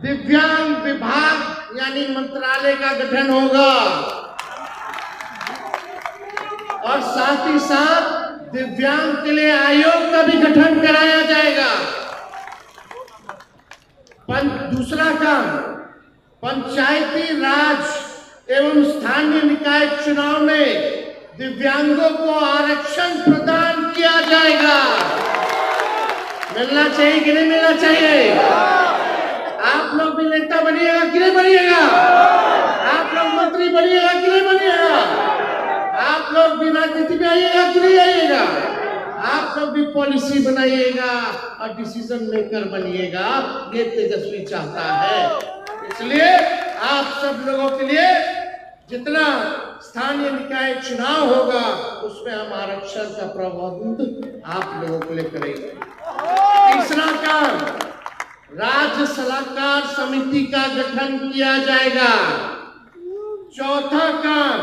दिव्यांग विभाग यानी मंत्रालय का गठन होगा और साथ ही साथ दिव्यांग के लिए आयोग का भी गठन कराया जाएगा। दूसरा काम, पंचायती राज एवं स्थानीय निकाय चुनाव में दिव्यांगों को आरक्षण प्रदान किया जाएगा। मिलना चाहिए कि नहीं मिलना चाहिए? आप लोग भी नेता बनिएगा कि नहीं बनिएगा? आप लोग मंत्री बनिएगा कि नहीं बनिएगा? आप लोग भी राजनीति में आइएगा कि नहीं आइएगा? आप लोग भी पॉलिसी बनाइएगा और डिसीजन मेकर बनिएगा। ये तेजस्वी चाहता है। इसलिए आप सब लोगों के लिए जितना स्थानीय निकाय चुनाव होगा उसमें हम आरक्षण का प्रबंध आप लोगों के लिए करेंगे। तीसरा काम, राज्य सलाहकार समिति का गठन किया जाएगा। चौथा काम,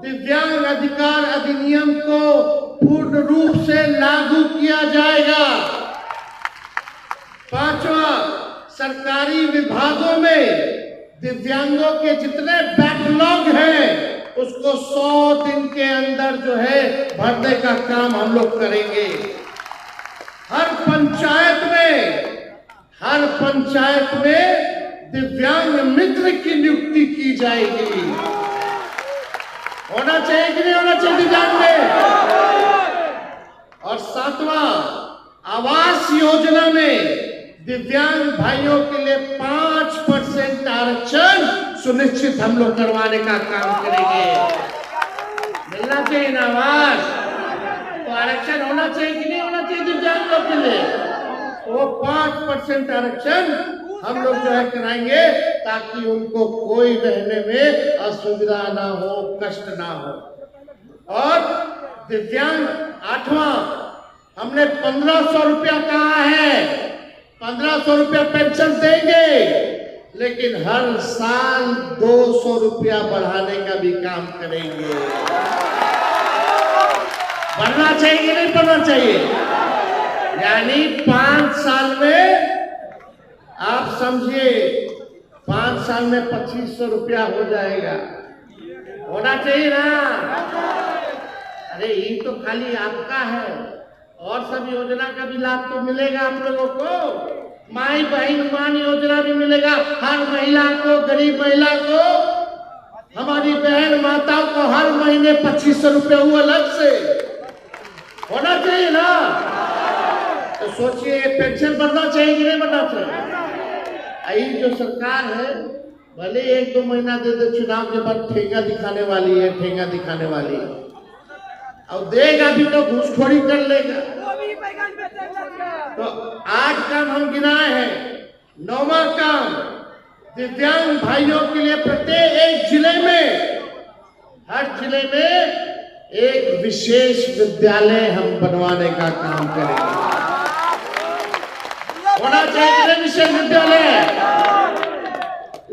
दिव्यांग अधिकार अधिनियम को पूर्ण रूप से लागू किया जाएगा। पांचवा, सरकारी विभागों में दिव्यांगों के जितने बैकलॉग हैं उसको 100 दिन के अंदर जो है भरने का काम हम लोग करेंगे। हर पंचायत में दिव्यांग मित्र की नियुक्ति की जाएगी। होना चाहिए कि नहीं होना चाहिए दिव्यांग में? और सातवां, आवास योजना में दिव्यांग भाइयों के लिए 5% आरक्षण सुनिश्चित हम लोग करवाने का काम करेंगे। मिलना चाहिए ना आवास? तो आरक्षण होना चाहिए कि नहीं होना चाहिए दिव्यांगों के लिए? वो 5% आरक्षण हम लोग जो है कराएंगे ताकि उनको कोई रहने में असुविधा ना हो, कष्ट ना हो। और दिव्यांग, आठवां, हमने 1500 रुपया कहा है। 1500 रुपया पेंशन देंगे, लेकिन हर साल 200 रुपया बढ़ाने का भी काम करेंगे। बढ़ना चाहिए कि नहीं बढ़ना चाहिए? यानी 5 साल में आप समझिए 5 साल में 2500 रुपया हो जाएगा। होना चाहिए ना? अरे ये तो खाली आपका है, और सब योजना का भी लाभ तो मिलेगा आप लोगों को। माई बहन मान योजना भी मिलेगा हर महिला को, गरीब महिला को। हमारी बहन माताओं को हर महीने 2500 रुपये हुआ अलग से। होना चाहिए ना? तो सोचिए पेंशन बढ़ना चाहिए कि नहीं बढ़ना चाहिए? यही जो सरकार है भले 1-2 महीना दे दे, चुनाव के बाद ठेंगा दिखाने वाली है, ठेंगा दिखाने वाली है। और देगा भी तो घूसखोरी कर लेगा। तो 8 काम हम गिनाए हैं। 9वां काम, दिव्यांग भाइयों के लिए प्रत्येक एक जिले में, हर जिले में एक विशेष विद्यालय हम बनवाने का काम करेंगे। होना चाहिए विशेष विद्यालय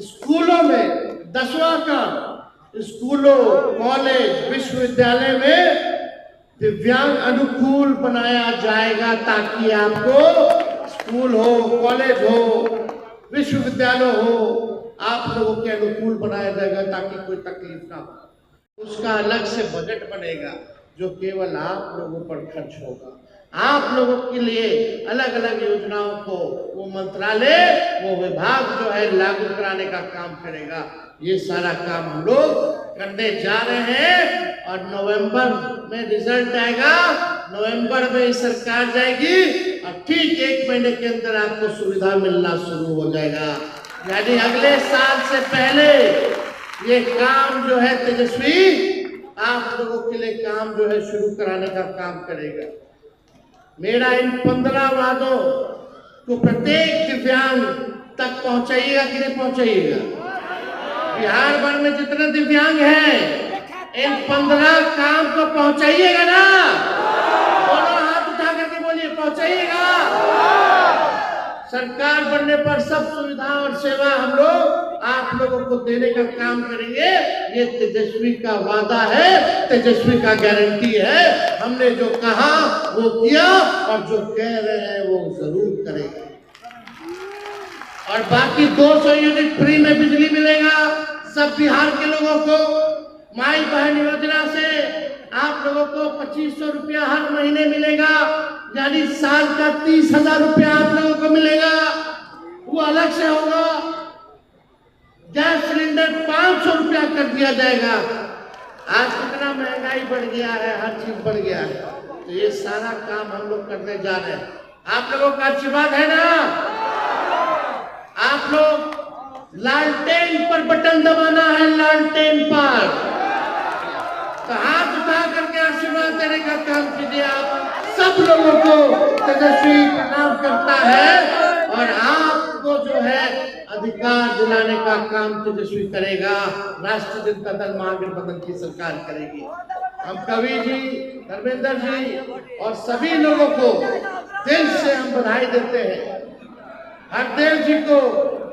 स्कूलों में। 10वां काम, स्कूलों, कॉलेज, विश्वविद्यालय में दिव्यांग अनुकूल बनाया जाएगा ताकि आपको स्कूल हो, कॉलेज हो, विश्वविद्यालय हो, आप लोगों के अनुकूल बनाया जाएगा ताकि कोई तकलीफ ना हो। उसका अलग से बजट बनेगा जो केवल आप लोगों पर खर्च होगा। आप लोगों के लिए अलग अलग योजनाओं को वो मंत्रालय, वो विभाग जो है लागू कराने का काम करेगा। ये सारा काम हम लोग करने जा रहे हैं और नवंबर में रिजल्ट आएगा। नवंबर में सरकार जाएगी और ठीक 1 महीने के अंदर आपको सुविधा मिलना शुरू हो जाएगा। यानी अगले साल से पहले ये काम जो है तेजस्वी आप लोगों के लिए काम जो है शुरू कराने का काम करेगा। मेरा इन 15 वादों को प्रत्येक दिव्यांग तक पहुंचाइएगा कि नहीं पहुंचाइएगा? बिहार भर में जितने दिव्यांग हैं इन 15 काम को पहुंचाइएगा ना? दोनों हाथ उठा करके बोलिए, पहुंचाइएगा। सरकार बनने पर सब सुविधा और सेवा हम लोग आप लोगों को देने का काम करेंगे। ये तेजस्वी का वादा है, तेजस्वी का गारंटी है। हमने जो कहा वो किया और जो कह रहे हैं वो जरूर करेंगे। और बाकी 200 यूनिट फ्री में बिजली मिलेगा सब बिहार के लोगों को। माई बहन योजना से आप लोगों को 2500 रुपया हर महीने मिलेगा, यानी साल का 30,000 रुपया आप लोगों को मिलेगा, वो अलग से होगा। गैस सिलेंडर 500 रुपया कर दिया जाएगा। आज कितना महंगाई बढ़ गया है, हर चीज बढ़ गया है, तो ये सारा काम हम लोग करने जा रहे हैं। आप लोगों का आशीर्वाद है ना? आप लोग लालटेन पर बटन दबाना है, लालटेन पर, तो हाथ उठा करके आशीर्वाद देने का काम कीजिए। आप सब लोगों को तेजस्वी प्रणाम करता है और आपको जो है अधिकार दिलाने का काम तेजस्वी करेगा। राष्ट्रीय जनता दल महागठबंधन की सरकार करेगी। हम कवि जी, धर्मेंद्र जी और सभी लोगों को दिल से हम बधाई देते हैं। हरदेव जी को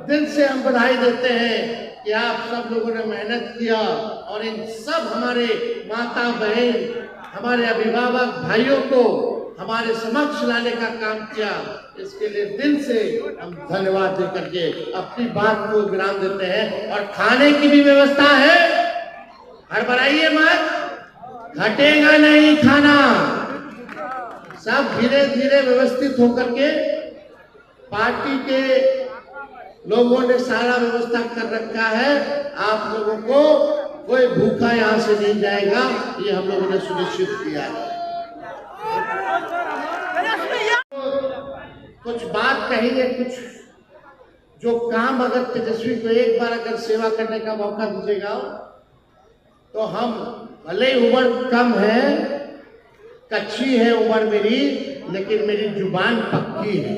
दिल से हम बधाई देते हैं कि आप सब लोगों ने मेहनत किया और इन सब हमारे माता बहन, हमारे अभिभावक भाइयों को हमारे समक्ष लाने का काम किया। इसके लिए दिल से हम धन्यवाद देकर के अपनी बात को विराम देते हैं। और खाने की भी व्यवस्था है, हड़बड़ाइए मत, घटेगा नहीं खाना, सब धीरे धीरे व्यवस्थित होकर के पार्टी के लोगों ने सारा व्यवस्था कर रखा है। आप लोगों को कोई भूखा यहाँ से नहीं जाएगा, ये हम लोगों ने सुनिश्चित किया है। कुछ बात कहेंगे, कुछ जो काम अगर तेजस्वी को एक बार अगर सेवा करने का मौका दीजिएगा तो हम, भले उम्र कम है, कच्ची है उम्र मेरी, लेकिन मेरी जुबान पक्की है।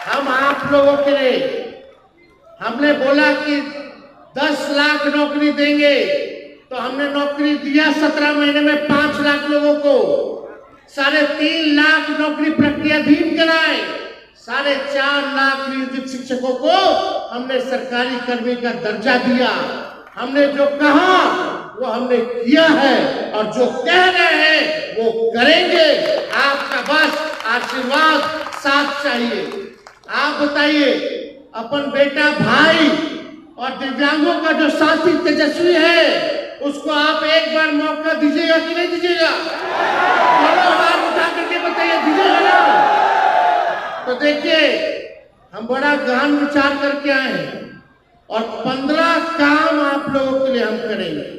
हम आप लोगों के लिए हमने बोला कि 10 लाख नौकरी देंगे, तो हमने नौकरी दिया 17 महीने में 5 लाख लोगों को। 3.5 लाख नौकरी प्रक्रियाधीन कराए, 4.5 लाख नियोजित शिक्षकों को हमने सरकारी कर्मी का दर्जा दिया। हमने जो कहा वो हमने किया है और जो कह रहे हैं वो करेंगे। आपका बस आशीर्वाद साथ चाहिए। आप बताइए, अपन बेटा भाई और दिव्यांगों का जो साथी तेजस्वी है, उसको आप एक बार मौका दीजिएगा कि नहीं दीजिएगा? हाथ उठा करके बताइए, दीजिएगा ना? तो देखिए, हम बड़ा गहन विचार करके आए हैं और 15 काम आप लोगों के लिए हम करेंगे।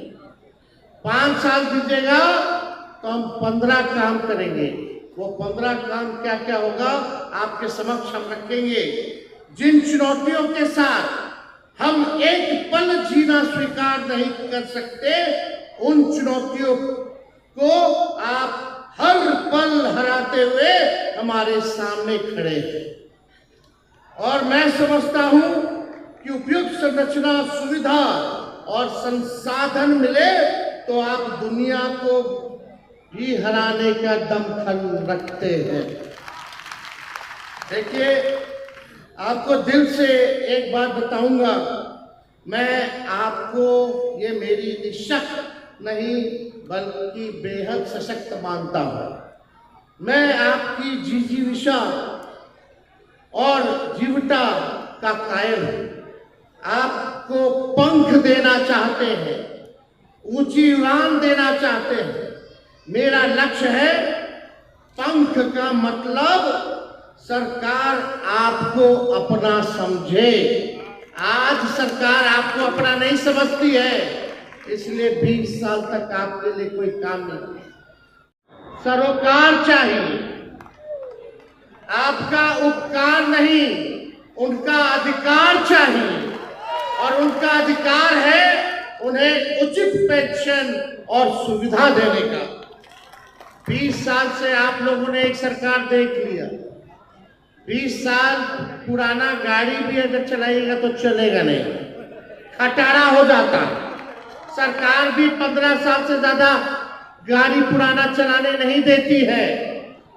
5 साल दीजिएगा तो हम 15 काम करेंगे। वो 15 काम क्या क्या होगा आपके समक्ष हम रखेंगे। जिन चुनौतियों के साथ हम एक पल जीना स्वीकार नहीं कर सकते, उन चुनौतियों को आप हर पल हराते हुए हमारे सामने खड़े हैं। और मैं समझता हूं कि उपयुक्त संरचना, सुविधा और संसाधन मिले तो आप दुनिया को भी हराने का दमखम रखते हैं। देखिए, आपको दिल से एक बात बताऊंगा, मैं आपको ये मेरी निशक नहीं बल्कि बेहद सशक्त मानता हूं। मैं आपकी जिजीविषा और जीवटा का कायल हूं। आपको पंख देना चाहते हैं, ऊंची उड़ान देना चाहते हैं। मेरा लक्ष्य है, पंख का मतलब सरकार आपको अपना समझे। आज सरकार आपको अपना नहीं समझती है, इसलिए 20 साल तक आपके लिए कोई काम नहीं किया। सरोकार चाहिए, आपका उपकार नहीं, उनका अधिकार चाहिए। और उनका अधिकार है उन्हें उचित पेंशन और सुविधा देने का। 20 साल से आप लोगों ने एक सरकार देख लिया। 20 साल पुराना गाड़ी भी अगर चलाइएगा तो चलेगा नहीं, खटारा हो जाता। सरकार भी 15 साल से ज्यादा गाड़ी पुराना चलाने नहीं देती है।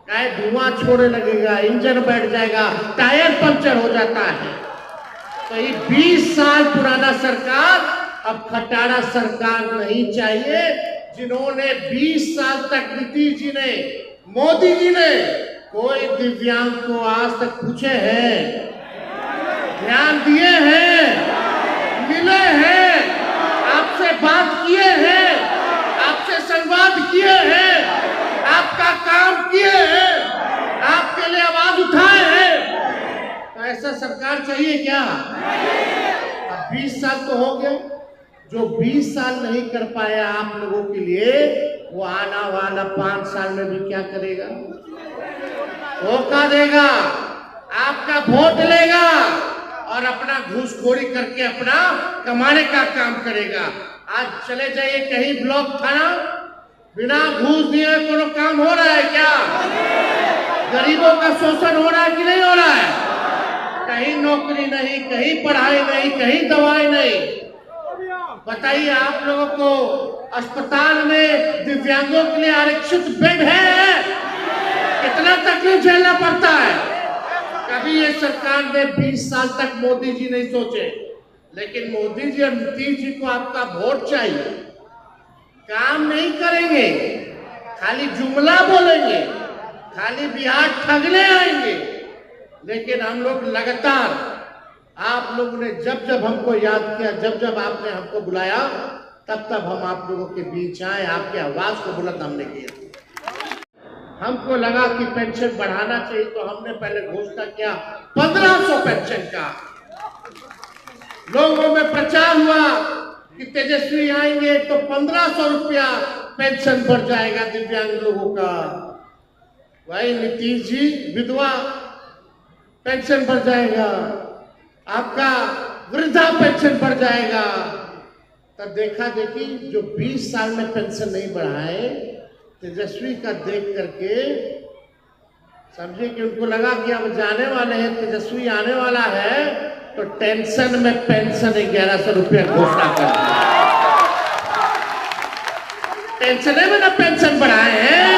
चाहे धुआं छोड़ने लगेगा, इंजन बैठ जाएगा, टायर पंचर हो जाता है। तो ये 20 साल पुराना सरकार अब खटारा सरकार नहीं चाहिए। जिन्होंने 20 साल तक नीतीश जी ने, मोदी जी ने कोई दिव्यांग को आज तक पूछे हैं, ध्यान दिए हैं, मिले हैं, आपसे बात किए हैं, आपसे संवाद किए हैं, आपका काम किए हैं, आपके लिए आवाज उठाए हैं? तो ऐसा सरकार चाहिए क्या? अब 20 साल तो हो गए। जो 20 साल नहीं कर पाया आप लोगों के लिए, वो आना वाला 5 साल में भी क्या करेगा? धोखा देगा, आपका वोट लेगा और अपना घूसखोरी करके अपना कमाने का काम करेगा। आज चले जाइए कहीं ब्लॉक थाना, बिना घूस दिए कोनो काम हो रहा है क्या? गरीबों का शोषण हो रहा है कि नहीं हो रहा है? कहीं नौकरी नहीं, कहीं पढ़ाई नहीं, कहीं दवाई नहीं। बताइए, आप लोगों को अस्पताल में दिव्यांगों के लिए आरक्षित बेड है? कितना तकलीफ झेलना पड़ता है। कभी ये सरकार ने 20 साल तक मोदी जी नहीं सोचे, लेकिन मोदी जी और नीतीश जी को आपका वोट चाहिए। काम नहीं करेंगे, खाली जुमला बोलेंगे, खाली बिहार ठगने आएंगे। लेकिन हम लोग लगातार, आप लोगों ने जब जब हमको याद किया, जब जब आपने हमको बुलाया, तब तब हम आप लोगों के बीच आए, आपकी आवाज को बुलंद हमने किया। हमको लगा कि पेंशन बढ़ाना चाहिए, तो हमने पहले घोषणा किया 1500 पेंशन का। लोगों में प्रचार हुआ कि तेजस्वी आएंगे तो 1500 रुपया पेंशन बढ़ जाएगा दिव्यांग लोगों का। भाई नीतीश जी, विधवा पेंशन बढ़ जाएगा, आपका वृद्धा पेंशन बढ़ जाएगा। तब देखा देखी जो 20 साल में पेंशन नहीं बढ़ाए, तेजस्वी का देख करके समझे कि उनको लगा कि अब जाने वाले हैं, तेजस्वी आने वाला है, तो टेंशन में पेंशन 1100 रुपया घोषणा कर दिया। टेंशन में ना पेंशन बढ़ाए हैं।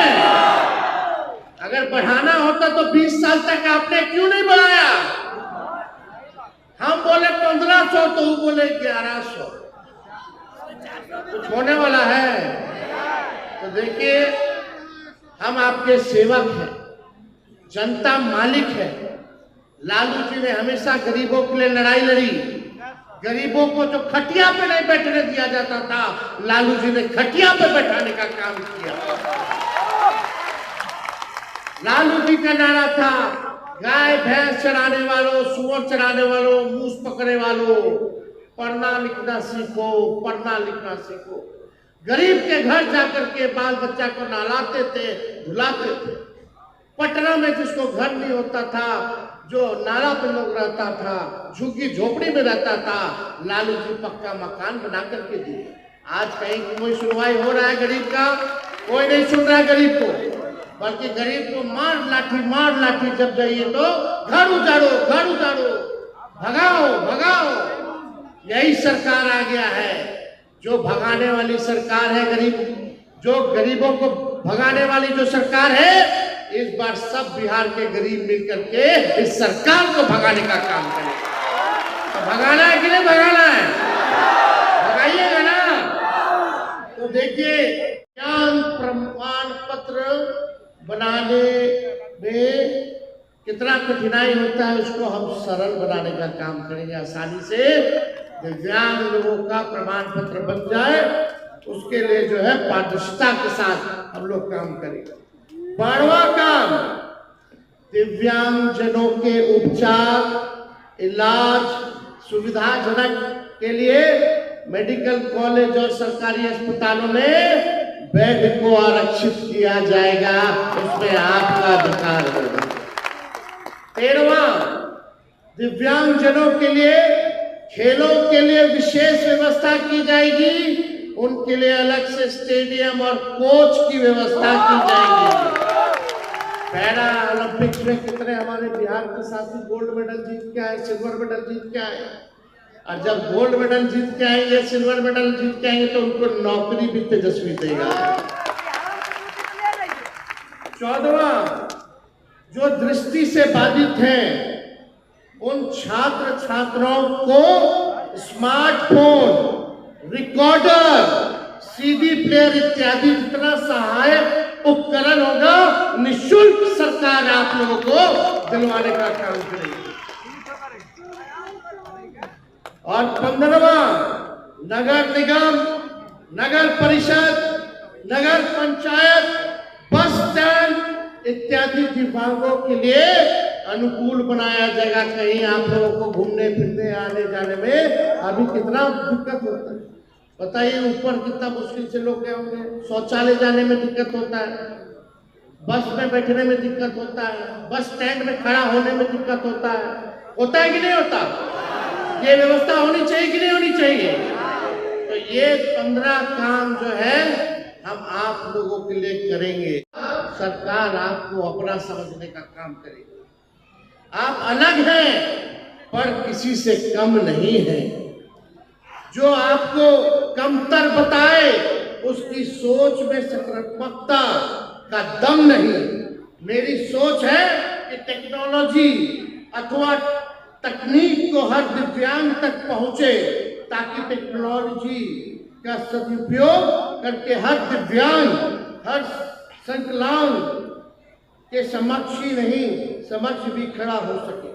अगर बढ़ाना होता तो 20 साल तक आपने क्यों नहीं बढ़ाया? हम बोले 1500, तो वो बोले 1100। कुछ होने वाला है? तो देखिए, हम आपके सेवक हैं, जनता मालिक है। लालू जी ने हमेशा गरीबों के लिए लड़ाई लड़ी। गरीबों को जो खटिया पे नहीं बैठने दिया जाता था, लालू जी ने खटिया पे बैठाने का काम किया। लालू जी का नारा था, गाय भैंस चराने वालों, सुअर चराने वालों, मूस पकड़े वालों, पढ़ना लिखना सीखो, पढ़ना लिखना सीखो। गरीब के घर जाकर के बाल बच्चा को नहलाते थे, धुलाते थे। पटना में जिसको घर नहीं होता था, जो नाला पे लोग रहता था, झुग्गी झोपड़ी में रहता था, लालू जी पक्का मकान बना करके दिए। आज कहीं कोई सुनवाई हो रहा है गरीब का? कोई नहीं सुन रहा है गरीब को, बल्कि गरीब को मार लाठी जब जाइए तो घर उजाड़ो, घर उजाड़ो, भगाओ भगाओ। यही सरकार आ गया है, जो भगाने वाली सरकार है गरीब, जो गरीबों को भगाने वाली जो सरकार है। इस बार सब बिहार के गरीब मिलकर के इस सरकार को भगाने का काम करें। तो भगाना है कि नहीं भगाना है? भगाइएगा ना। तो देखिए, ज्ञान प्रमाण पत्र बनाने में कितना कठिनाई होता है, उसको हम सरल बनाने का काम करेंगे। आसानी से दिव्यांग लोगों का प्रमाण पत्र बन जाए, उसके लिए जो है पारदर्शिता के साथ हम लोग काम करेंगे। 12वां काम, दिव्यांग जनों के उपचार, इलाज सुविधाजनक के लिए मेडिकल कॉलेज और सरकारी अस्पतालों में बेड को आरक्षित किया जाएगा। उसमें आपका अधिकार होगा। 13वां, दिव्यांग जनों के लिए खेलों के लिए विशेष व्यवस्था की जाएगी। उनके लिए अलग से स्टेडियम और कोच की व्यवस्था की जाएगी। पैरा ओलंपिक्स में कितने हमारे बिहार के साथी गोल्ड मेडल जीत के आए, सिल्वर मेडल जीत के आए। और जब गोल्ड मेडल जीत के आएंगे, सिल्वर मेडल जीत के आएंगे, तो उनको नौकरी भी तेजस्वी देगा। 14वां, जो दृष्टि से बाधित हैं, उन छात्र छात्राओं को स्मार्टफोन, रिकॉर्डर, सीडी प्लेयर इत्यादि जितना सहायक उपकरण होगा, निःशुल्क सरकार आप लोगों को दिलवाने का काम करेगी। और 15वां नगर निगम, नगर परिषद, नगर पंचायत, बस स्टैंड इत्यादि विभागों के लिए अनुकूल बनाया जाएगा। कहीं आप लोगों को घूमने फिरने आने जाने में अभी कितना दिक्कत होता है बताइए। ऊपर कितना मुश्किल से लोग गए होंगे, शौचालय जाने में दिक्कत होता है, बस में बैठने में दिक्कत होता है, बस स्टैंड में खड़ा होने में दिक्कत होता है कि नहीं होता? ये व्यवस्था होनी चाहिए कि नहीं होनी चाहिए? तो ये 15 काम जो है हम आप लोगों के लिए करेंगे। सरकार आपको अपना समझने का काम करेगी। आप अलग हैं पर किसी से कम नहीं हैं। जो आपको कमतर बताए उसकी सोच में सकारात्मकता का दम नहीं। मेरी सोच है कि टेक्नोलॉजी अथवा तकनीक को हर दिव्यांग तक पहुंचे, ताकि टेक्नोलॉजी का सदुपयोग करके हर दिव्यांग, हर संकलांग के समक्ष ही नहीं समक्ष भी खड़ा हो सके।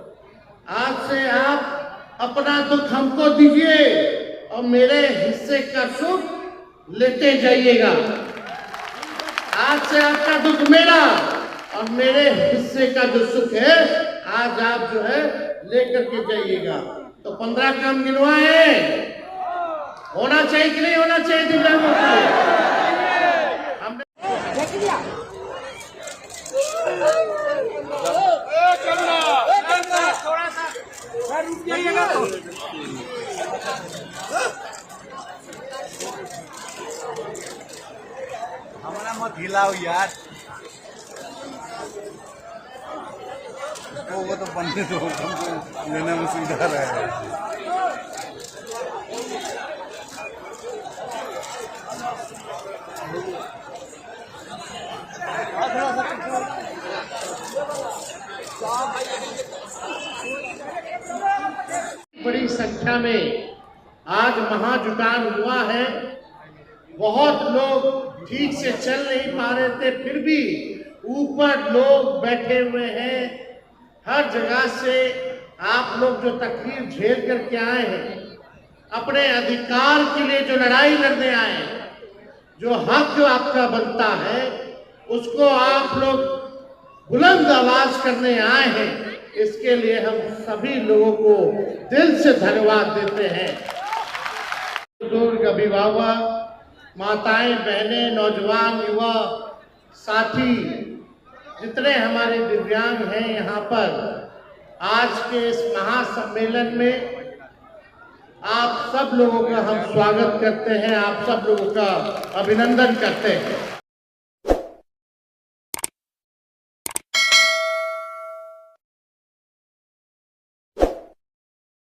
आज से आप अपना दुख हमको दीजिए और मेरे हिस्से का सुख लेते जाइएगा। आज से आपका दुख मेरा और मेरे हिस्से का जो सुख है आज आप जो है लेकर के जाइएगा। तो 15 काम गिनवाए, होना चाहिए कि नहीं होना चाहिए दिव्यांगों के लिए? हमारा मत हिलाओ यार, वो तो बनने दो, हमको लेने में सुविधा रहे। बड़ी संख्या में आज महाजुटान हुआ है। बहुत लोग ठीक से चल नहीं पा रहे थे, फिर भी ऊपर लोग बैठे हुए हैं। हर जगह से आप लोग जो तकलीफ झेल करके आए हैं, अपने अधिकार के लिए जो लड़ाई लड़ने आए हैं, जो हक जो आपका बनता है उसको आप लोग बुलंद आवाज करने आए हैं। इसके लिए हम सभी लोगों को दिल से धन्यवाद देते हैं। बुजुर्ग, अभिभावक, माताएं, बहनें, नौजवान, युवा साथी, जितने हमारे दिव्यांग हैं यहाँ पर, आज के इस महासम्मेलन में आप सब लोगों का हम स्वागत करते हैं, आप सब लोगों का अभिनंदन करते हैं।